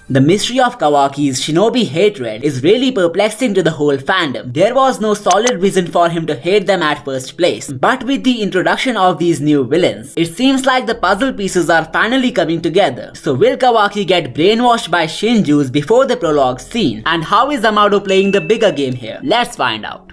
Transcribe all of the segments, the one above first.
The mystery of Kawaki's Shinobi hatred is really perplexing to the whole fandom. There was no solid reason for him to hate them at first place, but with the introduction of these new villains, it seems like the puzzle pieces are finally coming together. So will Kawaki get brainwashed by Shinjus before the prologue scene? And how is Amado playing the bigger game here? Let's find out.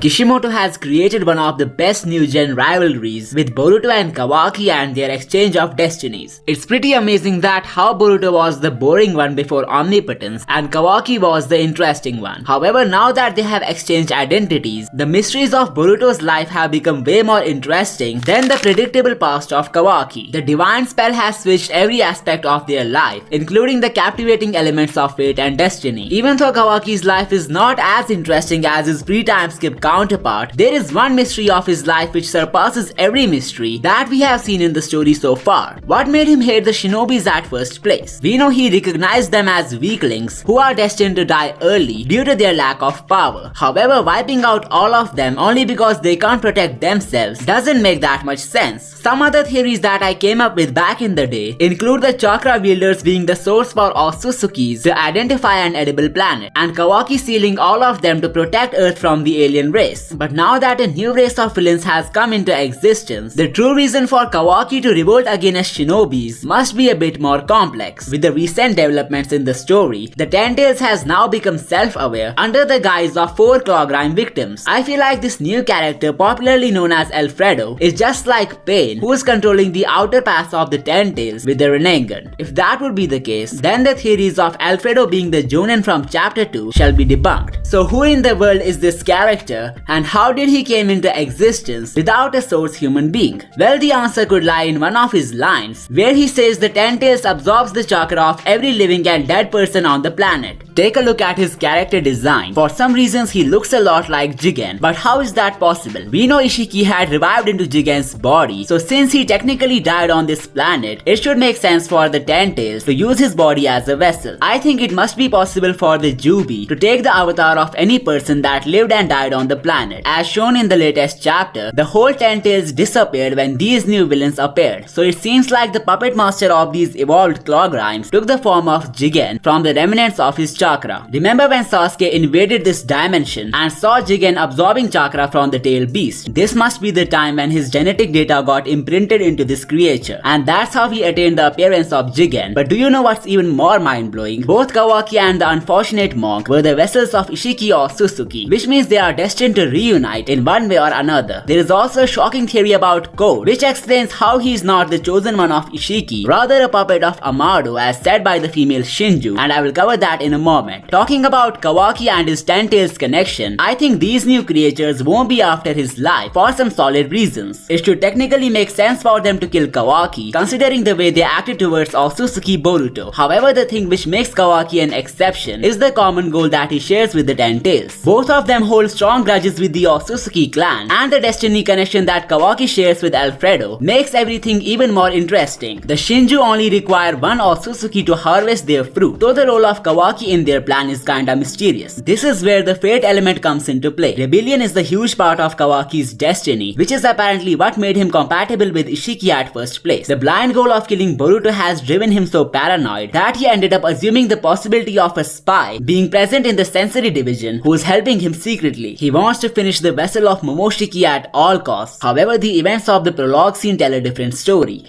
Kishimoto has created one of the best new-gen rivalries with Boruto and Kawaki and their exchange of destinies. It's pretty amazing that how Boruto was the boring one before omnipotence and Kawaki was the interesting one. However, now that they have exchanged identities, the mysteries of Boruto's life have become way more interesting than the predictable past of Kawaki. The divine spell has switched every aspect of their life, including the captivating elements of fate and destiny. Even though Kawaki's life is not as interesting as his pre-time skip counterpart, there is one mystery of his life which surpasses every mystery that we have seen in the story so far. What made him hate the Shinobis at first place? We know he recognized them as weaklings who are destined to die early due to their lack of power. However, wiping out all of them only because they can't protect themselves doesn't make that much sense. Some other theories that I came up with back in the day include the chakra wielders being the source for Otsutsukis to identify an edible planet, and Kawaki sealing all of them to protect Earth from the alien race. But now that a new race of villains has come into existence, the true reason for Kawaki to revolt against Shinobis must be a bit more complex. With the recent developments in the story, the Ten-Tails has now become self-aware under the guise of 4 Clawgrime victims. I feel like this new character, popularly known as Alfredo, is just like Pain, who is controlling the outer paths of the Ten-Tails with the Renengan. If that would be the case, then the theories of Alfredo being the Jonin from chapter 2 shall be debunked. So who in the world is this character, and how did he came into existence without a source human being? Well, the answer could lie in one of his lines, where he says the Ten-Tails absorbs the chakra of every living and dead person on the planet. Take a look at his character design. For some reasons he looks a lot like Jigen, but how is that possible? We know Ishiki had revived into Jigen's body, so since he technically died on this planet, it should make sense for the Ten-Tails to use his body as a vessel. I think it must be possible for the Jubi to take the avatar of any person that lived and died on the planet. As shown in the latest chapter, the whole Ten-Tails disappeared when these new villains appeared, so it seems like the puppet master of these evolved Clawgrimes took the form of Jigen from the remnants of his chakra. Remember when Sasuke invaded this dimension and saw Jigen absorbing chakra from the tail beast? This must be the time when his genetic data got imprinted into this creature, and that's how he attained the appearance of Jigen. But do you know what's even more mind-blowing? Both Kawaki and the unfortunate monk were the vessels of Ishiki or Suzuki, which means they are destined to reunite in one way or another. There is also a shocking theory about Code, which explains how he is not the chosen one of Ishiki, rather a puppet of Amado as said by the female Shinju, and I will cover that in a moment. Talking about Kawaki and his Ten-Tails connection, I think these new creatures won't be after his life for some solid reasons. It should technically make sense for them to kill Kawaki, considering the way they acted towards Otsutsuki Boruto. However, the thing which makes Kawaki an exception is the common goal that he shares with the Ten-Tails. Both of them hold strong grudges with the Otsutsuki clan, and the destiny connection that Kawaki shares with Alfredo makes everything even more interesting. The Shinju only require one Otsutsuki to harvest their fruit, so the role of Kawaki in their plan is kinda mysterious. This is where the fate element comes into play. Rebellion is the huge part of Kawaki's destiny, which is apparently what made him compatible with Ishiki at first place. The blind goal of killing Boruto has driven him so paranoid that he ended up assuming the possibility of a spy being present in the sensory division who is helping him secretly. He wants to finish the vessel of Momoshiki at all costs. However, the events of the prologue scene tell a different story.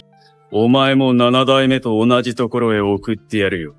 お前も7代目と同じところへ送ってやるよ。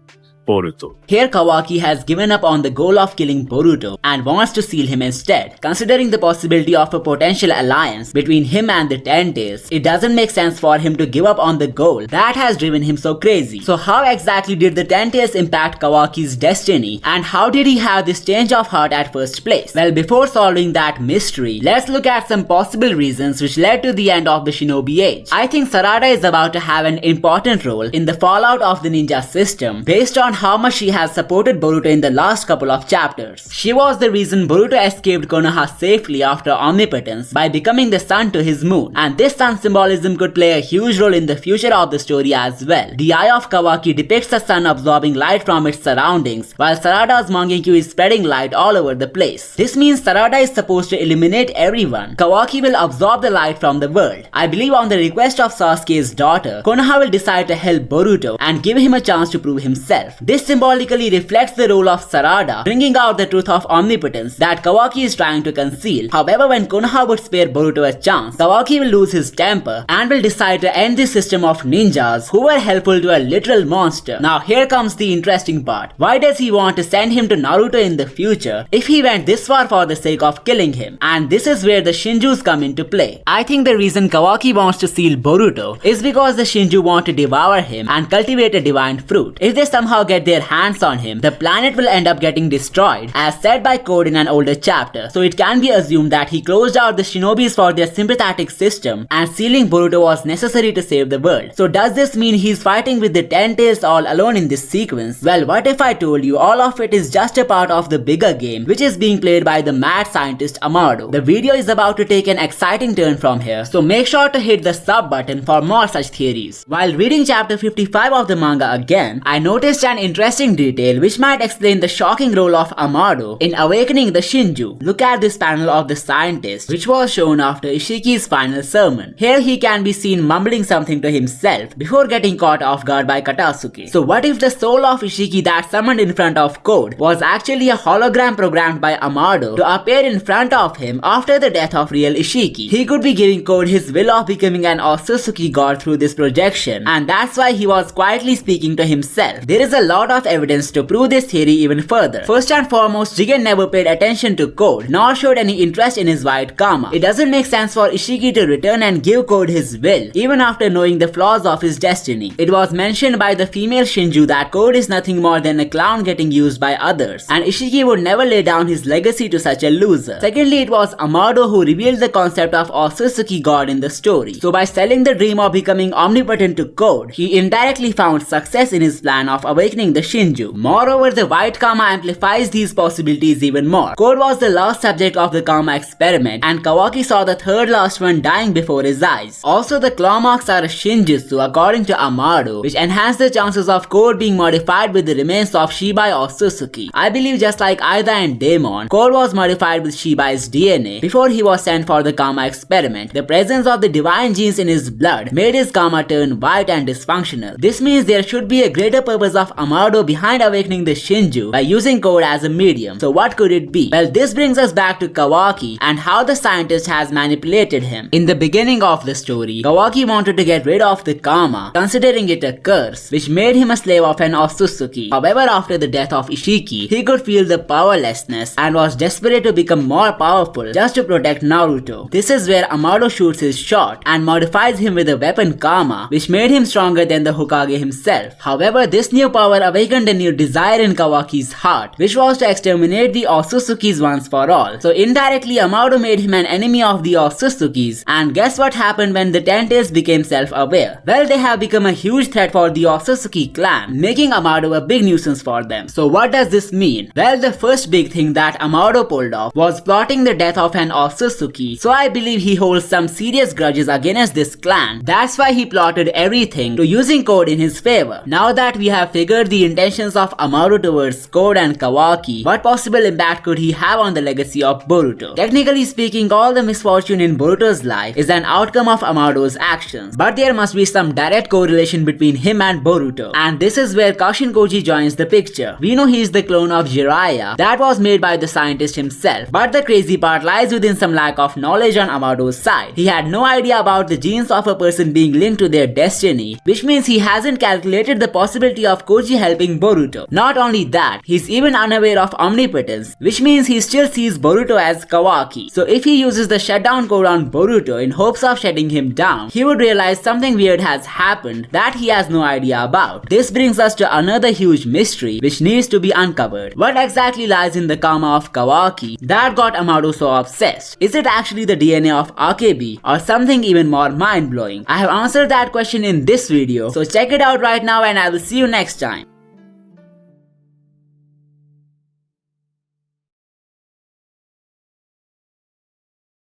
Boruto. Here Kawaki has given up on the goal of killing Boruto and wants to seal him instead. Considering the possibility of a potential alliance between him and the Ten-Tails, it doesn't make sense for him to give up on the goal that has driven him so crazy. So how exactly did the Ten-Tails impact Kawaki's destiny, and how did he have this change of heart at first place? Well, before solving that mystery, let's look at some possible reasons which led to the end of the Shinobi age. I think Sarada is about to have an important role in the fallout of the ninja system based on how much she has supported Boruto in the last couple of chapters. She was the reason Boruto escaped Konoha safely after omnipotence by becoming the sun to his moon, and this sun symbolism could play a huge role in the future of the story as well. The eye of Kawaki depicts the sun absorbing light from its surroundings, while Sarada's Mangekyo is spreading light all over the place. This means Sarada is supposed to illuminate everyone. Kawaki will absorb the light from the world. I believe on the request of Sasuke's daughter, Konoha will decide to help Boruto and give him a chance to prove himself. This symbolically reflects the role of Sarada, bringing out the truth of omnipotence that Kawaki is trying to conceal. However, when Konoha would spare Boruto a chance, Kawaki will lose his temper and will decide to end this system of ninjas who were helpful to a literal monster. Now here comes the interesting part. Why does he want to send him to Naruto in the future if he went this far for the sake of killing him? And this is where the Shinjus come into play. I think the reason Kawaki wants to seal Boruto is because the Shinju want to devour him and cultivate a divine fruit. If they somehow get their hands on him, the planet will end up getting destroyed, as said by Code in an older chapter. So it can be assumed that he closed out the Shinobis for their sympathetic system and sealing Boruto was necessary to save the world. So does this mean he's fighting with the 10 tails all alone in this sequence? Well, what if I told you all of it is just a part of the bigger game which is being played by the mad scientist Amado? The video is about to take an exciting turn from here, so make sure to hit the sub button for more such theories. While reading chapter 55 of the manga again, I noticed an interesting detail which might explain the shocking role of Amado in awakening the Shinju. Look at this panel of the scientist which was shown after Ishiki's final sermon. Here he can be seen mumbling something to himself before getting caught off guard by Katasuke. So what if the soul of Ishiki that summoned in front of Code was actually a hologram programmed by Amado to appear in front of him after the death of real Ishiki? He could be giving Code his will of becoming an Otsutsuki god through this projection, and that's why he was quietly speaking to himself. There is a lot of evidence to prove this theory even further. First and foremost, Jigen never paid attention to Code nor showed any interest in his white karma. It doesn't make sense for Ishiki to return and give Code his will even after knowing the flaws of his destiny. It was mentioned by the female Shinju that Code is nothing more than a clown getting used by others, and Ishiki would never lay down his legacy to such a loser. Secondly, it was Amado who revealed the concept of Otsutsuki god in the story. So by selling the dream of becoming omnipotent to Code, he indirectly found success in his plan of awakening the Shinju. Moreover, the white karma amplifies these possibilities even more. Code was the last subject of the karma experiment, and Kawaki saw the third last one dying before his eyes. Also, the claw marks are a Shinjutsu according to Amado, which enhance the chances of Code being modified with the remains of Shibai or Suzuki. I believe just like Aida and Daemon, Code was modified with Shibai's DNA before he was sent for the karma experiment. The presence of the divine genes in his blood made his karma turn white and dysfunctional. This means there should be a greater purpose of Amado behind awakening the Shinju by using Code as a medium. So what could it be? Well, this brings us back to Kawaki and how the scientist has manipulated him. In the beginning of the story, Kawaki wanted to get rid of the karma, considering it a curse, which made him a slave of an Otsutsuki. However, after the death of Ishiki, he could feel the powerlessness and was desperate to become more powerful just to protect Naruto. This is where Amado shoots his shot and modifies him with a weapon karma, which made him stronger than the Hokage himself. However, this new power awakened a new desire in Kawaki's heart, which was to exterminate the Otsutsukis once for all. So indirectly, Amado made him an enemy of the Otsutsukis, and guess what happened when the 10 tails became self-aware? Well, they have become a huge threat for the Otsutsuki clan, making Amado a big nuisance for them. So what does this mean? Well, the first big thing that Amado pulled off was plotting the death of an Otsutsuki, so I believe he holds some serious grudges against this clan. That's why he plotted everything to using Code in his favor. Now that we have figured the intentions of Amado towards Code and Kawaki, what possible impact could he have on the legacy of Boruto? Technically speaking, all the misfortune in Boruto's life is an outcome of Amado's actions, but there must be some direct correlation between him and Boruto, and this is where Kashin Koji joins the picture. We know he is the clone of Jiraiya that was made by the scientist himself, but the crazy part lies within some lack of knowledge on Amado's side. He had no idea about the genes of a person being linked to their destiny, which means he hasn't calculated the possibility of Koji helping Boruto. Not only that, he's even unaware of omnipotence, which means he still sees Boruto as Kawaki. So if he uses the shutdown code on Boruto in hopes of shutting him down, he would realize something weird has happened that he has no idea about. This brings us to another huge mystery which needs to be uncovered. What exactly lies in the karma of Kawaki that got Amado so obsessed? Is it actually the DNA of AKB or something even more mind-blowing? I have answered that question in this video, so check it out right now and I will see you next time.